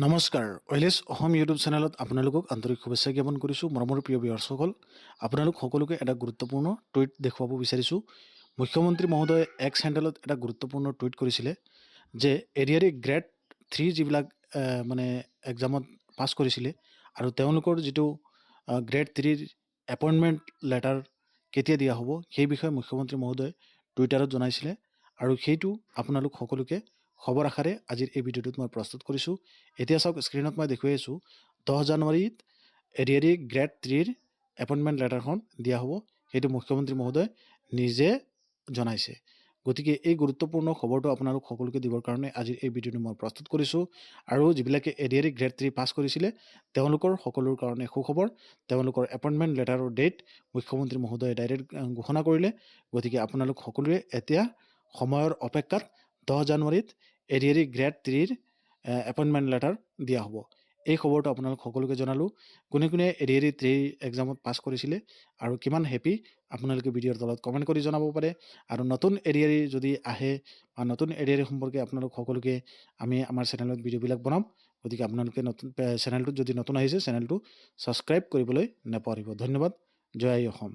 নমস্কাৰ ওয়েলেছ অসম ইউটিউব চেনেলত আপোনালোকক আন্তৰিক শুভেচ্ছা জ্ঞাপন কৰিছোঁ মৰমৰ প্ৰিয় ভিউৱাৰ্ছসকল আপোনালোক সকলোকে এটা গুৰুত্বপূৰ্ণ টুইট দেখুৱাব বিচাৰিছোঁ মুখ্যমন্ত্ৰী মহোদয়ে এক্স হেণ্ডেলত এটা গুৰুত্বপূৰ্ণ টুইট কৰিছিলে যে এৰিয়াৰী গ্ৰেড 3 যিবিলাক মানে এক্সামত পাছ কৰিছিলে আৰু তেওঁলোকৰ যিটো গ্ৰেড 3ৰ এপইণ্টমেণ্ট লেটাৰ কেতিয়া দিয়া হ'ব সেই বিষয়ে মুখ্যমন্ত্ৰী মহোদয়ে টুইটাৰত জনাইছিলে আৰু সেইটো আপোনালোক সকলোকে খবৰ আশাৰে আজিৰ এই ভিডিঅ'টোত মই প্ৰস্তুত কৰিছোঁ এতিয়া চাওক স্ক্ৰীনত মই দেখুৱাই আছোঁ 10 জানুৱাৰীত এৰিয়াৰী গ্ৰেড 3ৰ এপইণ্টমেণ্ট লেটাৰখন দিয়া হ'ব সেইটো মুখ্যমন্ত্ৰী মহোদয় নিজে জনাইছে গতিকে এই গুৰুত্বপূৰ্ণ খবৰটো আপোনালোক সকলোকে দিবৰ কাৰণে আজিৰ এই ভিডিঅ'টো মই প্ৰস্তুত কৰিছোঁ আৰু যিবিলাকে এৰিয়াৰী গ্ৰেড 3 পাছ কৰিছিলে তেওঁলোকৰ সকলোৰ কাৰণে সুখবৰ তেওঁলোকৰ এপইণ্টমেণ্ট লেটাৰৰ ডেট মুখ্যমন্ত্ৰী মহোদয়ে ডাইৰেক্ট ঘোষণা কৰিলে গতিকে আপোনালোক সকলোৱে এতিয়া সময়ৰ অপেক্ষাত 10 জানুৱাৰীত এৰিয়াৰী গ্ৰেড 3ৰ এপইণ্টমেণ্ট লেটাৰ দিয়া হ'ব এই খবৰটো আপোনালোক সকলোকে জনালোঁ কোনে কোনে এৰিয়াৰী 3 এক্সামত পাছ কৰিছিলে আৰু কিমান হেপী আপোনালোকে ভিডিঅ'ৰ তলত কমেণ্ট কৰি জনাব পাৰে আৰু নতুন এৰিয়াৰী যদি আহে বা নতুন এৰিয়াৰী সম্পৰ্কে আপোনালোক সকলোকে আমি আমাৰ চেনেলত ভিডিঅ'বিলাক বনাম গতিকে আপোনালোকে নতুন চেনেলটোত যদি নতুন আহিছে চেনেলটো ছাবস্ক্ৰাইব কৰিবলৈ নাপাহৰিব ধন্যবাদ জয় আই অসম